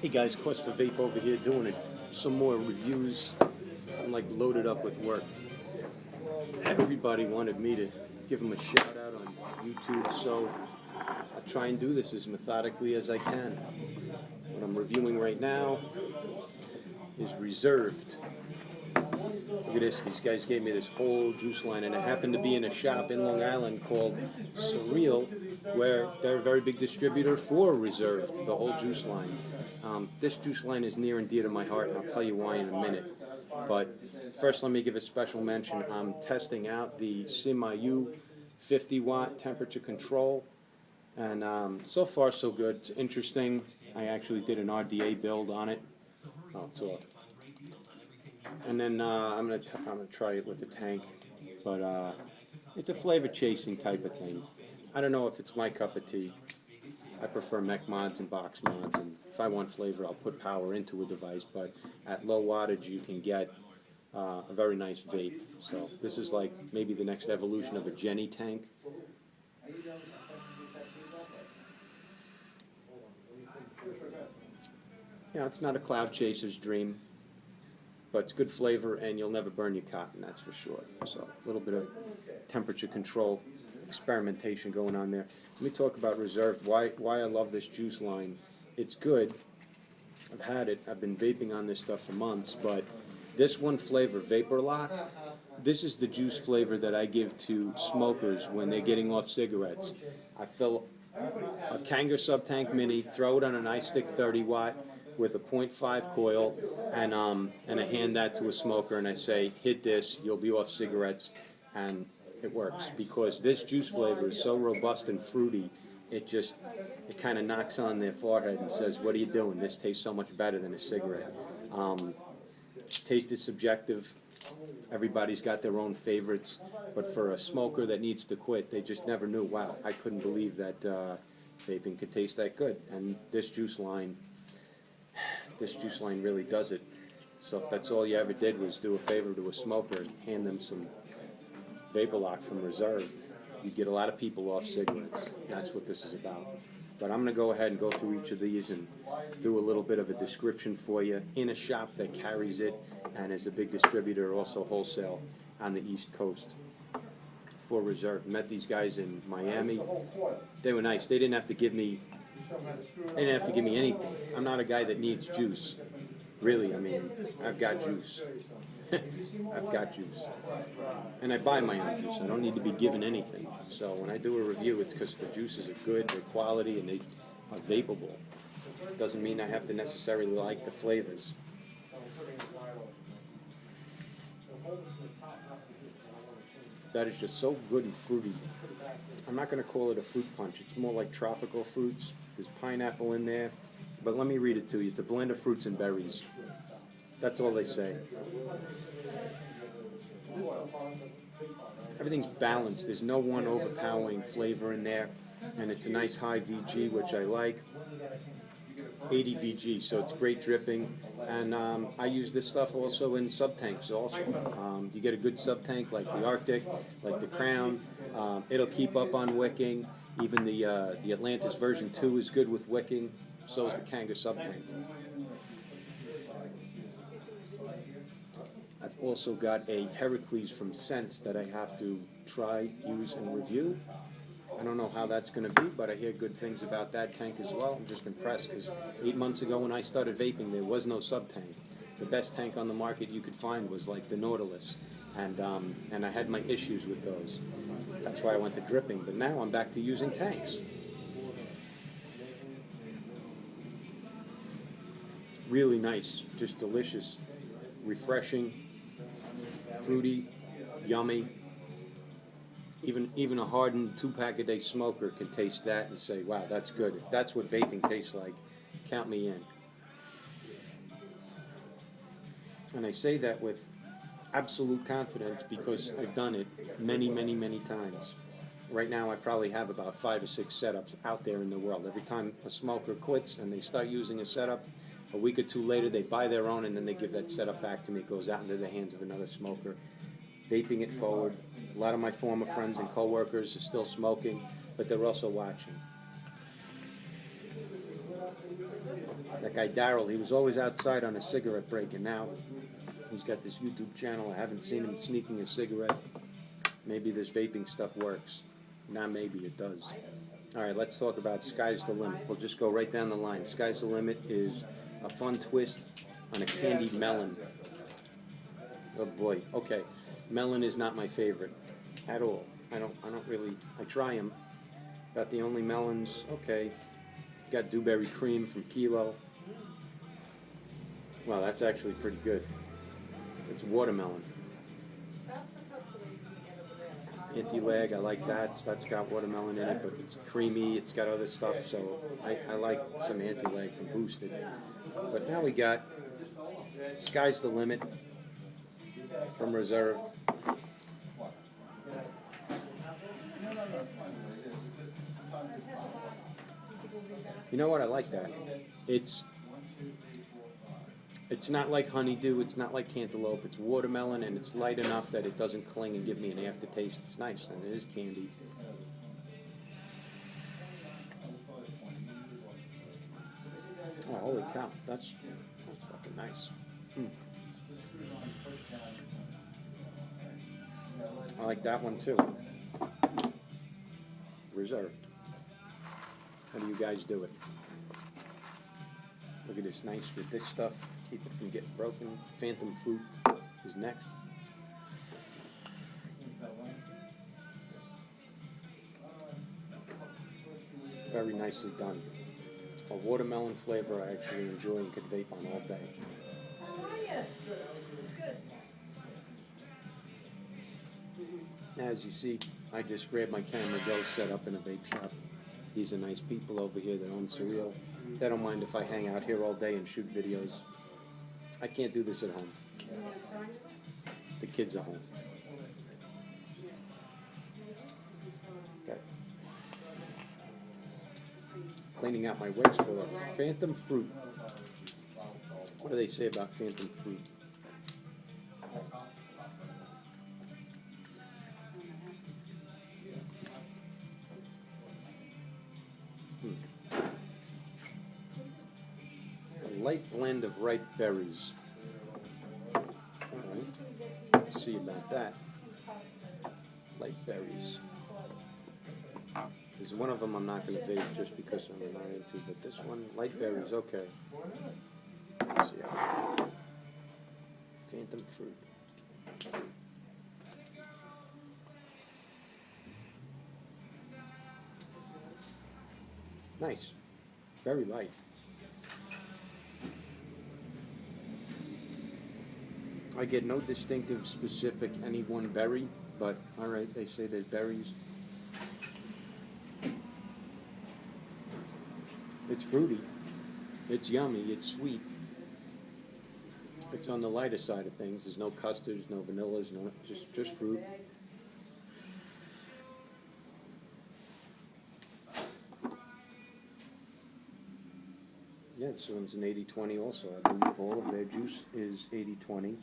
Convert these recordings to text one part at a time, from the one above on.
Hey guys, Quest for Vape over here doing some more reviews. I'm like loaded up with work. Everybody wanted me to give them a shout out on YouTube, so I'll try and do this as methodically as I can. What I'm reviewing right now is Reserved. Look at this, these guys gave me this whole juice line, and I happened to be in a shop in Long Island called Surreal, where they're a very big distributor for Reserved, the whole juice line. This juice line is near and dear to my heart, and I'll tell you why in a minute. But first, let me give a special mention. I'm testing out the SimIU 50 watt temperature control, and so far so good. It's interesting. I actually did an RDA build on it. Oh, it's off. And then I'm gonna try it with the tank, but it's a flavor chasing type of thing. I don't know if it's my cup of tea. I prefer mech mods and box mods, and if I want flavor, I'll put power into a device. But at low wattage, you can get a very nice vape. So this is like maybe the next evolution of a Jenny tank. Yeah, it's not a cloud chaser's dream, but it's good flavor, and you'll never burn your cotton, that's for sure. So a little bit of temperature control experimentation going on there. Let me talk about Reserved, why I love this juice line. It's good. I've had it. I've been vaping on this stuff for months, but this one flavor, Vapor Lock, this is the juice flavor that I give to smokers when they're getting off cigarettes. I fill a Kanga Sub-Tank Mini, throw it on an iStick 30 watt with a 0.5 coil, and I hand that to a smoker, and I say, hit this, you'll be off cigarettes, and it works, because this juice flavor is so robust and fruity, it kind of knocks on their forehead and says, what are you doing? This tastes so much better than a cigarette. Taste is subjective. Everybody's got their own favorites, but for a smoker that needs to quit, they just never knew, wow, I couldn't believe that vaping could taste that good. And this juice line really does it. So if that's all you ever did was do a favor to a smoker and hand them some Vapor Lock from Reserve, you get a lot of people off cigarettes. That's what this is about. But I'm going to go ahead and go through each of these and do a little bit of a description for you in a shop that carries it and is a big distributor, also wholesale on the East Coast for Reserve. Met these guys in Miami. They were nice. They didn't have to give me anything. I'm not a guy that needs juice. Really, I mean, I've got juice. I've got juice. And I buy my own juice. I don't need to be given anything. So when I do a review, it's because the juices are good, they're quality, and they are vapable. Doesn't mean I have to necessarily like the flavors. That is just so good and fruity. I'm not going to call it a fruit punch. It's more like tropical fruits. There's pineapple in there. But let me read it to you. It's a blend of fruits and berries. That's all they say. Everything's balanced. There's no one overpowering flavor in there. And it's a nice high VG, which I like. 80 VG, so it's great dripping. And I use this stuff also in sub-tanks also. You get a good sub-tank like the Arctic, like the Crown. It'll keep up on wicking. Even the Atlantis version 2 is good with wicking. So is the Kanga sub-tank. I've also got a Heracles from Sense that I have to try, use, and review. I don't know how that's going to be, but I hear good things about that tank as well. I'm just impressed because 8 months ago when I started vaping, there was no sub-tank. The best tank on the market you could find was like the Nautilus, and I had my issues with those. That's why I went to dripping, but now I'm back to using tanks. Really nice, just delicious, refreshing, fruity, yummy. Even a hardened 2-pack-a-day smoker can taste that and say, wow, that's good. If that's what vaping tastes like, count me in. And I say that with absolute confidence because I've done it many, many, many times. Right now I probably have about 5 or 6 setups out there in the world. Every time a smoker quits and they start using a setup, a week or two later they buy their own and then they give that setup back to me. It goes out into the hands of another smoker. Vaping it forward. A lot of my former friends and co-workers are still smoking, but they're also watching. That guy Daryl, he was always outside on a cigarette break, and now he's got this YouTube channel. I haven't seen him sneaking a cigarette. Maybe this vaping stuff works. Nah, maybe it does. All right, let's talk about Sky's the Limit. We'll just go right down the line. Sky's the Limit is a fun twist on a candied melon. Oh boy. Okay, melon is not my favorite at all. I don't really. I try them. About the only melons. Okay, got dewberry cream from Kilo. Wow, that's actually pretty good. It's watermelon. Anti-lag, I like that. So that's got watermelon in it, but it's creamy. It's got other stuff, so I like some anti-lag from Boosted. But now we got Sky's the Limit from Reserve. You know what? I like that. It's not like honeydew, it's not like cantaloupe, it's watermelon, and it's light enough that it doesn't cling and give me an aftertaste. It's nice, and it is candy. Oh, holy cow, that's fucking nice. I like that one too. Reserved. How do you guys do it? Look at this, nice with this stuff. Keep it from getting broken. Phantom Fruit is next. Very nicely done. A watermelon flavor I actually enjoy and could vape on all day. As you see, I just grabbed my camera, Joe set up in a vape shop. These are nice people over here that own Surreal. They don't mind if I hang out here all day and shoot videos. I can't do this at home. The kids are home. Okay. Cleaning out my waste for a Phantom Fruit. What do they say about Phantom Fruit? Light blend of ripe berries. Alright, see about that. Light berries. There's one of them I'm not going to vape just because I'm not into, but this one, light berries, okay. Let's see how. Phantom Fruit. Nice. Very light. I get no distinctive specific any one berry, but alright, they say there's berries. It's fruity. It's yummy. It's sweet. It's on the lighter side of things. There's no custards, no vanillas, no just fruit. Yeah, this one's an 80-20 also. I believe all of their juice is 80-20.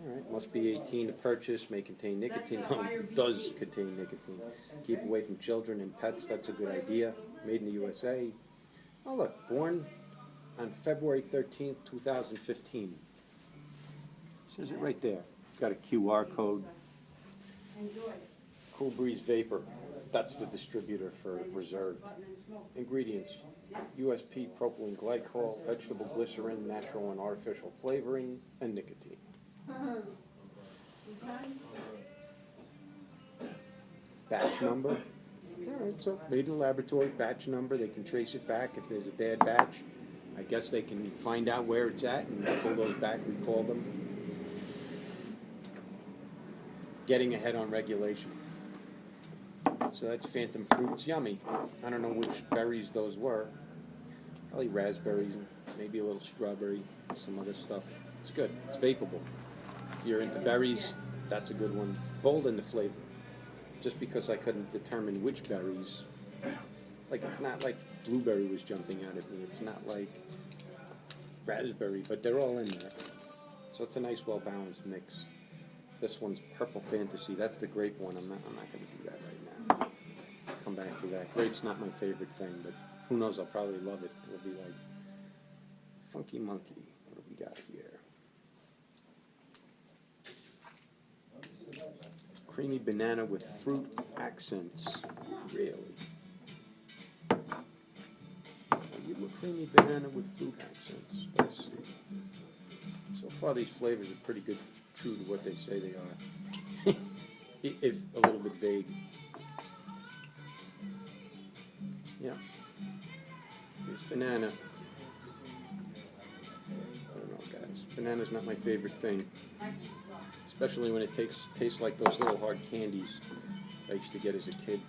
Alright, must be 18 to purchase, may contain nicotine. No, it does contain nicotine. Keep away from children and pets, that's a good idea. Made in the USA. Oh look, born on February 13th, 2015. Says it right there. Got a QR code. Cool Breeze Vapor. That's the distributor for Reserved. Ingredients: USP propylene glycol, vegetable glycerin, natural and artificial flavoring, and nicotine. Batch number. Alright, so made in a laboratory, batch number, they can trace it back. If there's a bad batch, I guess they can find out where it's at and pull those back, recall them. Getting ahead on regulation. So that's Phantom Fruit. It's yummy. I don't know which berries those were. Probably raspberries, maybe a little strawberry, some other stuff. It's good. It's vapable. If you're into berries, that's a good one. Bold in the flavor. Just because I couldn't determine which berries. Like, it's not like blueberry was jumping out at me. It's not like raspberry, but they're all in there. So it's a nice, well-balanced mix. This one's Purple Fantasy. That's the grape one. I'm not going to do that right now. Come back to that. Grape's not my favorite thing, but Who knows, I'll probably love it. It'll be like Funky Monkey. What do we got here? Creamy banana with fruit accents. Really? Give a creamy banana with fruit accents. Let's see. So far, these flavors are pretty good, true to what they say they are. If a little bit vague. Yeah. This banana. I don't know, guys. Banana's not my favorite thing. Especially when it tastes like those little hard candies I used to get as a kid.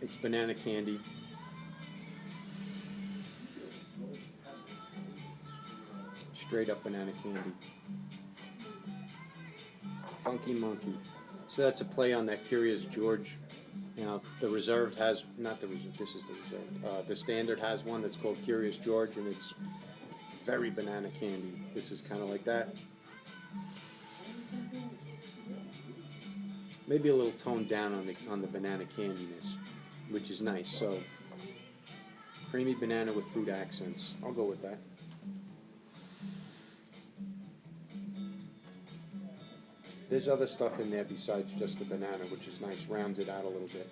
It's banana candy. Straight up banana candy. Funky Monkey. So that's a play on that Curious George. You know, the Reserve has, not the Reserve, this is the Reserve. The Standard has one that's called Curious George, and it's very banana candy. This is kind of like that. Maybe a little toned down on the banana candiness, which is nice. So, creamy banana with fruit accents. I'll go with that. There's other stuff in there besides just the banana, which is nice. Rounds it out a little bit.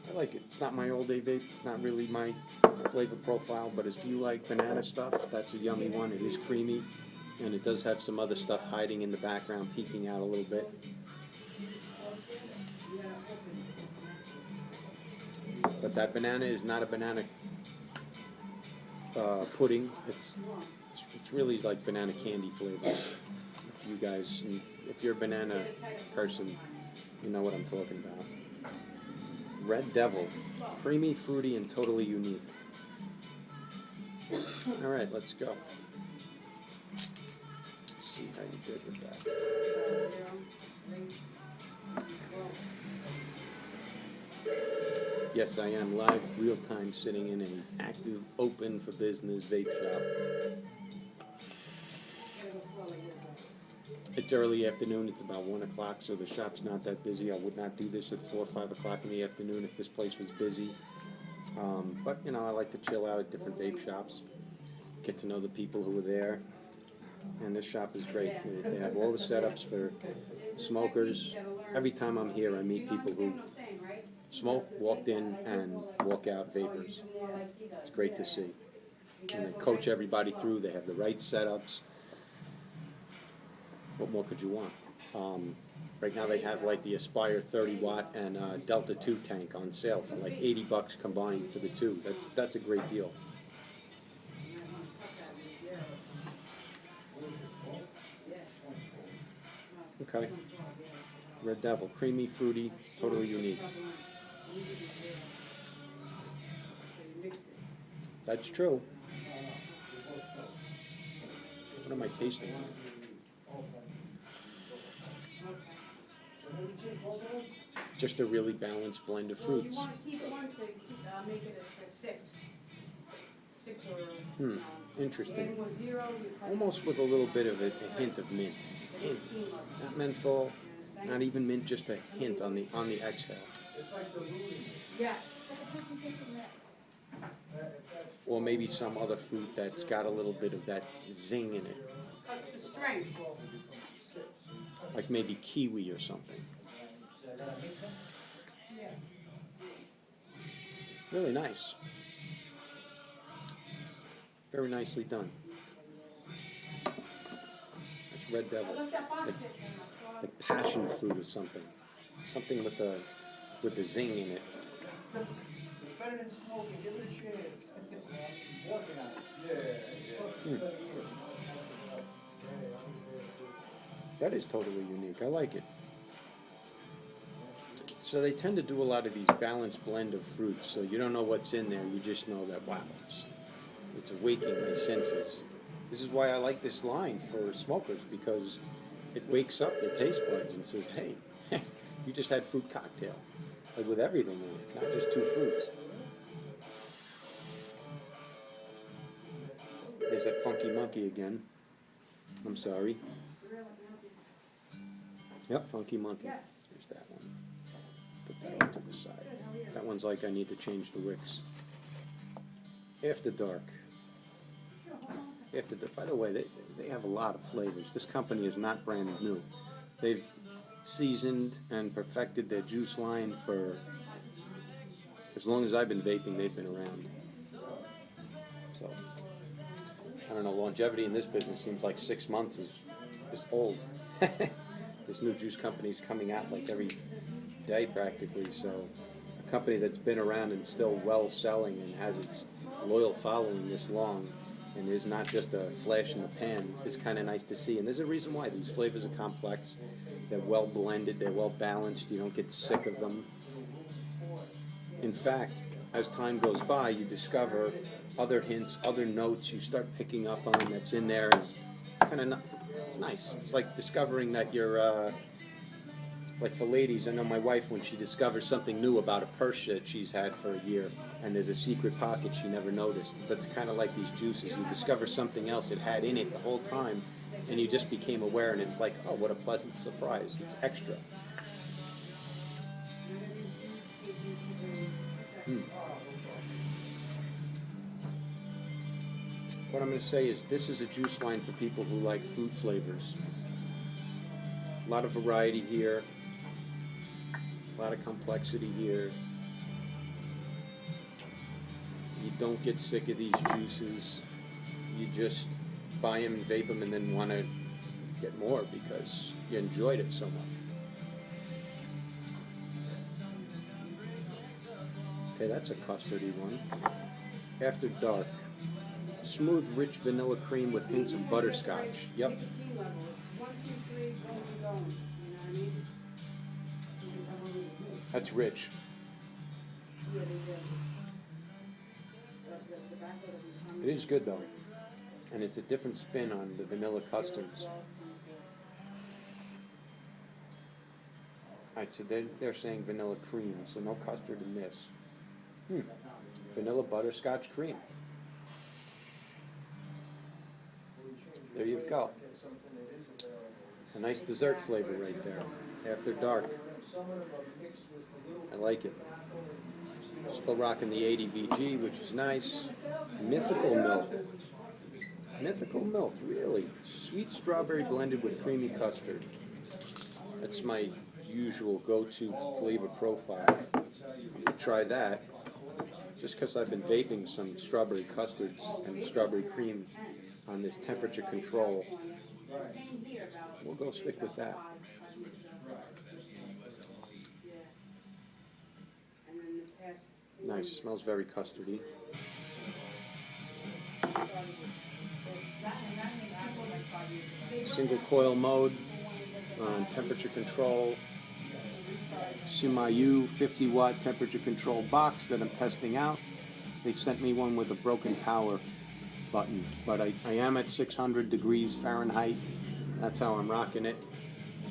I like it. It's not my all-day vape. It's not really my flavor profile, but if you like banana stuff, that's a yummy one. It is creamy, and it does have some other stuff hiding in the background, peeking out a little bit. But that banana is not a banana pudding. It's really like banana candy flavor. If you guys, if you're a banana person, you know what I'm talking about. Red Devil, creamy, fruity, and totally unique. All right, let's go. Let's see how you did with that. Yes, I am live, real time, sitting in an active, open for business vape shop. It's early afternoon. It's about 1 o'clock, so the shop's not that busy. I would not do this at 4 or 5 o'clock in the afternoon if this place was busy. But you know, I like to chill out at different vape shops, get to know the people who are there. And this shop is great. They have all the setups for smokers. Every time I'm here, I meet people who smoke, walked in, and walk out vapors. It's great to see. And they coach everybody through. They have the right setups. What more could you want? Right now they have like the Aspire 30 watt and Delta 2 tank on sale for like $80 combined for the two. That's a great deal. Okay. Red Devil, creamy, fruity, totally unique. That's true. What am I tasting? Just a really balanced blend of fruits. You want to keep one to make it a 6. 6 or... Interesting. Almost with a little bit of a hint of mint. Hint. Not menthol, not even mint, just a hint on the exhale. Yes. Or maybe some other fruit that's got a little bit of that zing in it. That's the strength. Like maybe kiwi or something. Yeah. Really nice. Very nicely done. That's Red Devil. Like passion fruit or something. Something with a zing in it. Better than smoking, give it a chance. That is totally unique. I like it. So they tend to do a lot of these balanced blend of fruits, so you don't know what's in there, you just know that, wow, it's awakening my senses. This is why I like this line for smokers, because it wakes up your taste buds and says, hey, you just had fruit cocktail, like with everything in it, not just 2 fruits. There's that funky monkey again. I'm sorry. Yep, funky monkey. There's that one. Put that one to the side. That one's like I need to change the wicks. After dark. By the way, they have a lot of flavors. This company is not brand new. They've seasoned and perfected their juice line for as long as I've been vaping. They've been around. So I don't know. Longevity in this business seems like 6 months is old. This new juice company is coming out like every day practically. So a company that's been around and still well selling and has its loyal following this long and is not just a flash in the pan is kind of nice to see. And there's a reason why. These flavors are complex. They're well blended. They're well balanced. You don't get sick of them. In fact, as time goes by, you discover other hints, other notes you start picking up on that's in there. And it's kind of it's nice. It's like discovering that you're like for ladies, I know my wife, when she discovers something new about a purse that she's had for a year and there's a secret pocket she never noticed. That's kind of like these juices. You discover something else it had in it the whole time and you just became aware, and it's like, oh, what a pleasant surprise. It's extra. What I'm going to say is this is a juice line for people who like fruit flavors. A lot of variety here. A lot of complexity here. You don't get sick of these juices. You just buy them and vape them and then want to get more because you enjoyed it so much. Okay, that's a custardy one. After dark. Smooth, rich vanilla cream with hints of butterscotch. Yep. Nicotine level is 1, 2, 3, going. You know what I mean? That's rich. Yeah, It is good though. And it's a different spin on the vanilla custards. Alright, so they're saying vanilla cream, so no custard in this. Vanilla butterscotch cream. There you go. A nice dessert flavor right there. After dark. I like it. Still rocking the 80 VG, which is nice. Mythical milk. Mythical milk, really. Sweet strawberry blended with creamy custard. That's my usual go-to flavor profile. Try that. Just because I've been vaping some strawberry custards and strawberry cream on this temperature control, we'll go stick with that. Nice, smells very custardy. Single coil mode on temperature control. Sumayu 50 watt temperature control box that I'm testing out. They sent me one with a broken power button, but I am at 600 degrees Fahrenheit. That's how I'm rocking it,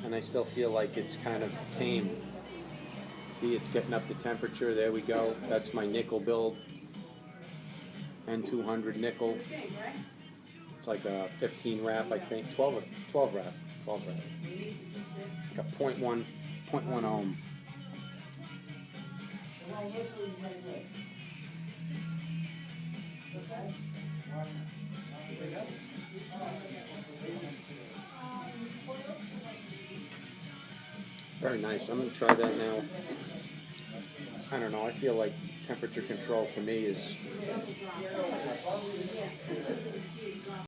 and I still feel like it's kind of tame. See, it's getting up to temperature. There we go. That's my nickel build. N200 nickel. It's like a 15 wrap, I think. 12 wrap. Like a 0.1 ohm. Very nice. I'm going to try that now. I don't know. I feel like temperature control for me is